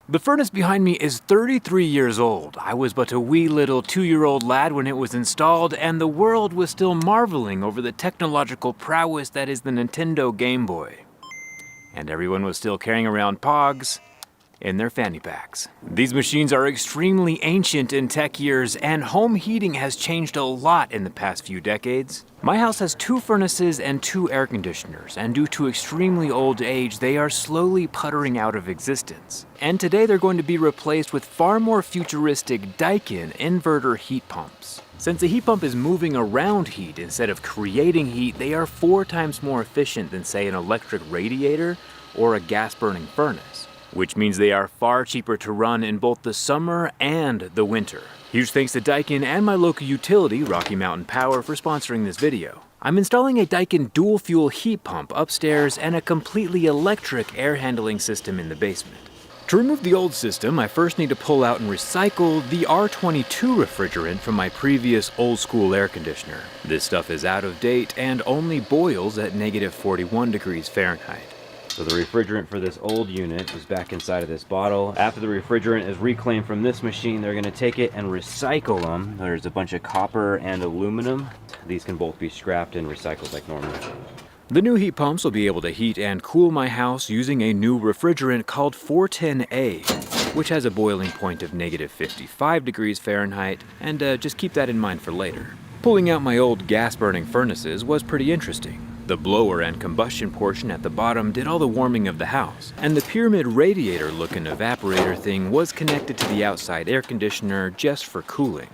The furnace behind me is 33 years old. I was but a wee little 2-year-old lad when it was installed, and the world was still marveling over the technological prowess that is the Nintendo Game Boy. And everyone was still carrying around Pogs in their fanny packs. These machines are extremely ancient in tech years, and home heating has changed a lot in the past few decades. My house has 2 furnaces and 2 air conditioners, and due to extremely old age, they are slowly puttering out of existence. And today they're going to be replaced with far more futuristic Daikin inverter heat pumps. Since a heat pump is moving around heat instead of creating heat, they are 4 times more efficient than, say, an electric radiator or a gas-burning furnace, which means they are far cheaper to run in both the summer and the winter. Huge thanks to Daikin and my local utility, Rocky Mountain Power, for sponsoring this video. I'm installing a Daikin dual fuel heat pump upstairs and a completely electric air handling system in the basement. To remove the old system, I first need to pull out and recycle the R22 refrigerant from my previous old school air conditioner. This stuff is out of date and only boils at -41 degrees Fahrenheit. So the refrigerant for this old unit is back inside of this bottle. After the refrigerant is reclaimed from this machine, they're gonna take it and recycle them. There's a bunch of copper and aluminum. These can both be scrapped and recycled like normal. The new heat pumps will be able to heat and cool my house using a new refrigerant called 410A, which has a boiling point of -55 degrees Fahrenheit, and just keep that in mind for later. Pulling out my old gas-burning furnaces was pretty interesting. The blower and combustion portion at the bottom did all the warming of the house, and the pyramid radiator-looking evaporator thing was connected to the outside air conditioner just for cooling.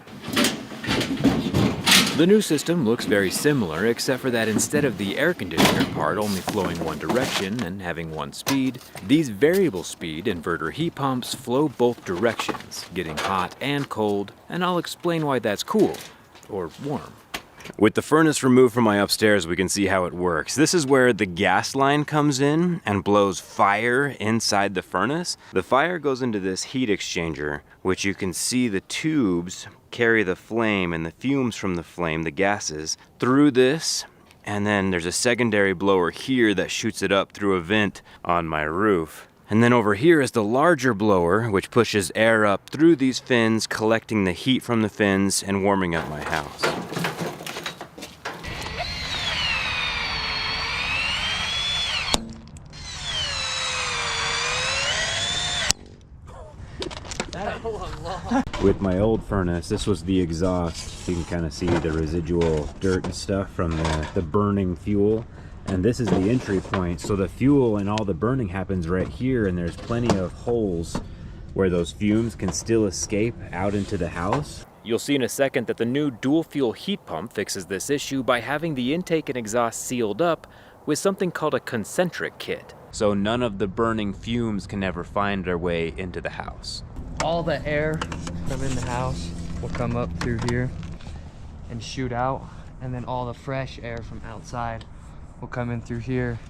The new system looks very similar, except for that instead of the air conditioner part only flowing one direction and having one speed, these variable speed inverter heat pumps flow both directions, getting hot and cold, and I'll explain why that's cool, or warm. With the furnace removed from my upstairs, we can see how it works. This is where the gas line comes in and blows fire inside the furnace. The fire goes into this heat exchanger, which you can see the tubes carry the flame and the fumes from the flame, the gases, through this. And then there's a secondary blower here that shoots it up through a vent on my roof. And then over here is the larger blower, which pushes air up through these fins, collecting the heat from the fins and warming up my house. With my old furnace, this was the exhaust. You can kind of see the residual dirt and stuff from the burning fuel. And this is the entry point. So the fuel and all the burning happens right here, and there's plenty of holes where those fumes can still escape out into the house. You'll see in a second that the new dual fuel heat pump fixes this issue by having the intake and exhaust sealed up with something called a concentric kit. So none of the burning fumes can ever find their way into the house. All the air from in the house will come up through here and shoot out, and then all the fresh air from outside will come in through here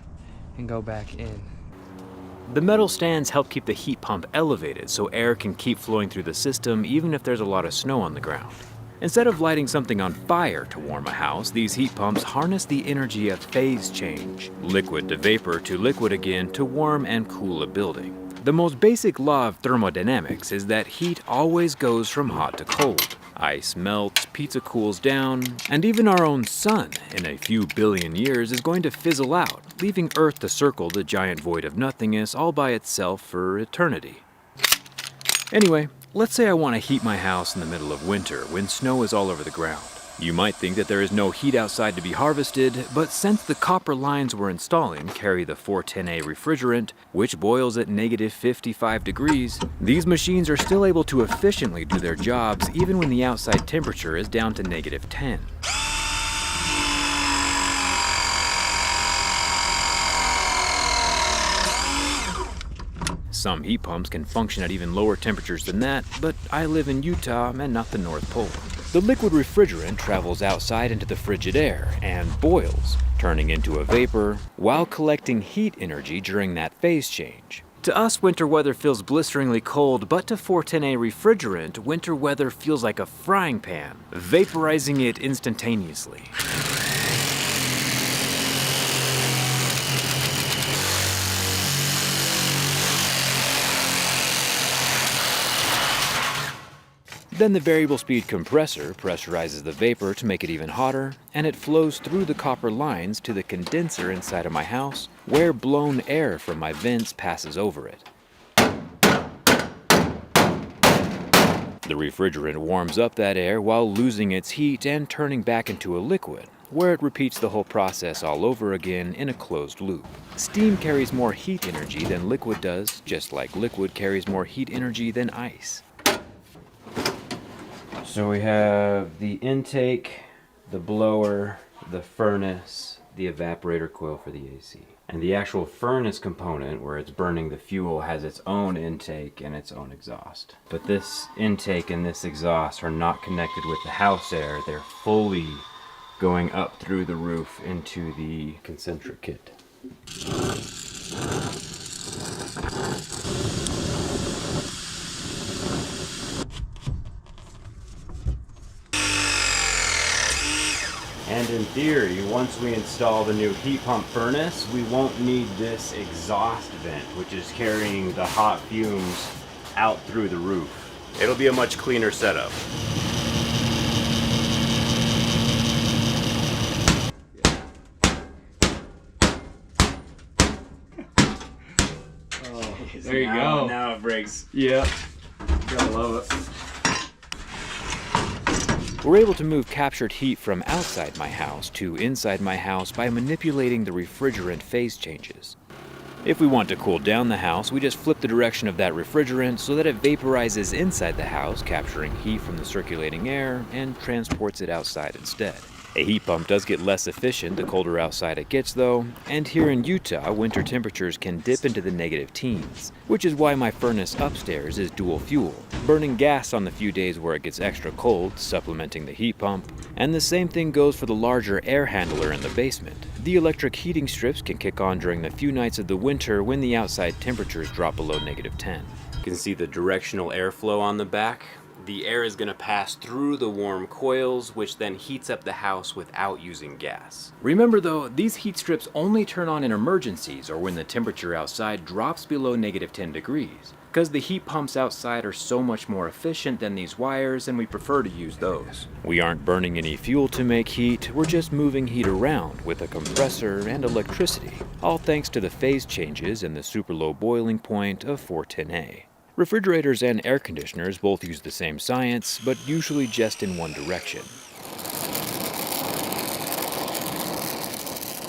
and go back in. The metal stands help keep the heat pump elevated so air can keep flowing through the system even if there's a lot of snow on the ground. Instead of lighting something on fire to warm a house, these heat pumps harness the energy of phase change, liquid to vapor to liquid again, to warm and cool a building. The most basic law of thermodynamics is that heat always goes from hot to cold. Ice melts, pizza cools down, and even our own sun, in a few billion years, is going to fizzle out, leaving Earth to circle the giant void of nothingness all by itself for eternity. Anyway, let's say I want to heat my house in the middle of winter when snow is all over the ground. You might think that there is no heat outside to be harvested, but since the copper lines we're installing carry the 410A refrigerant, which boils at -55 degrees, these machines are still able to efficiently do their jobs even when the outside temperature is down to -10. Some heat pumps can function at even lower temperatures than that, but I live in Utah and not the North Pole. The liquid refrigerant travels outside into the frigid air and boils, turning into a vapor, while collecting heat energy during that phase change. To us, winter weather feels blisteringly cold, but to 410A refrigerant, winter weather feels like a frying pan, vaporizing it instantaneously. Then the variable speed compressor pressurizes the vapor to make it even hotter, and it flows through the copper lines to the condenser inside of my house, where blown air from my vents passes over it. The refrigerant warms up that air while losing its heat and turning back into a liquid, where it repeats the whole process all over again in a closed loop. Steam carries more heat energy than liquid does, just like liquid carries more heat energy than ice. So we have the intake, the blower, the furnace, the evaporator coil for the AC. And the actual furnace component, where it's burning the fuel, has its own intake and its own exhaust. But this intake and this exhaust are not connected with the house air. They're fully going up through the roof into the concentric kit. And in theory, once we install the new heat pump furnace, we won't need this exhaust vent, which is carrying the hot fumes out through the roof. It'll be a much cleaner setup. There you go. Now it breaks. Yep. Gotta love it. We're able to move captured heat from outside my house to inside my house by manipulating the refrigerant phase changes. If we want to cool down the house, we just flip the direction of that refrigerant so that it vaporizes inside the house, capturing heat from the circulating air and transports it outside instead. A heat pump does get less efficient the colder outside it gets though, and here in Utah, winter temperatures can dip into the negative teens, which is why my furnace upstairs is dual fuel, burning gas on the few days where it gets extra cold, supplementing the heat pump, and the same thing goes for the larger air handler in the basement. The electric heating strips can kick on during the few nights of the winter when the outside temperatures drop below negative 10. You can see the directional airflow on the back. The air is going to pass through the warm coils, which then heats up the house without using gas. Remember though, these heat strips only turn on in emergencies or when the temperature outside drops below negative 10 degrees, because the heat pumps outside are so much more efficient than these wires and we prefer to use those. We aren't burning any fuel to make heat, we're just moving heat around with a compressor and electricity, all thanks to the phase changes and the super low boiling point of 410A. Refrigerators and air conditioners both use the same science, but usually just in one direction.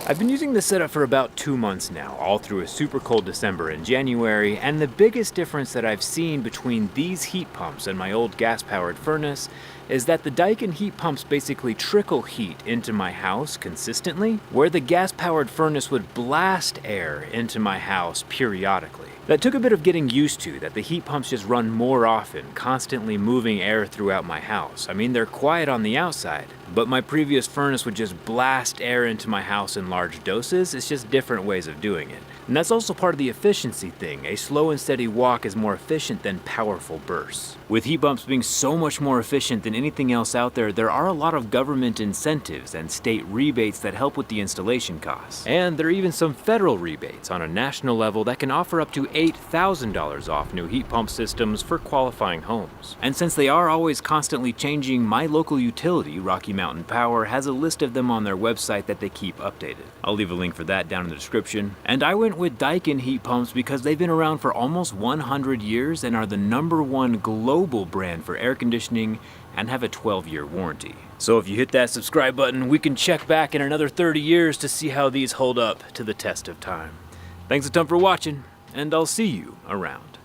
I've been using this setup for about 2 months now, all through a super cold December and January, and the biggest difference that I've seen between these heat pumps and my old gas-powered furnace is that the Daikin heat pumps basically trickle heat into my house consistently, where the gas-powered furnace would blast air into my house periodically. That took a bit of getting used to, that the heat pumps just run more often, constantly moving air throughout my house. I mean, they're quiet on the outside, but my previous furnace would just blast air into my house in large doses. It's just different ways of doing it. And that's also part of the efficiency thing. A slow and steady walk is more efficient than powerful bursts. With heat pumps being so much more efficient than anything else out there, there are a lot of government incentives and state rebates that help with the installation costs. And there are even some federal rebates on a national level that can offer up to $8,000 off new heat pump systems for qualifying homes. And since they are always constantly changing, my local utility, Rocky Mountain Power, has a list of them on their website that they keep updated. I'll leave a link for that down in the description. And I went with Daikin heat pumps because they've been around for almost 100 years and are the #1 global brand for air conditioning and have a 12-year warranty. So if you hit that subscribe button, we can check back in another 30 years to see how these hold up to the test of time. Thanks a ton for watching, and I'll see you around.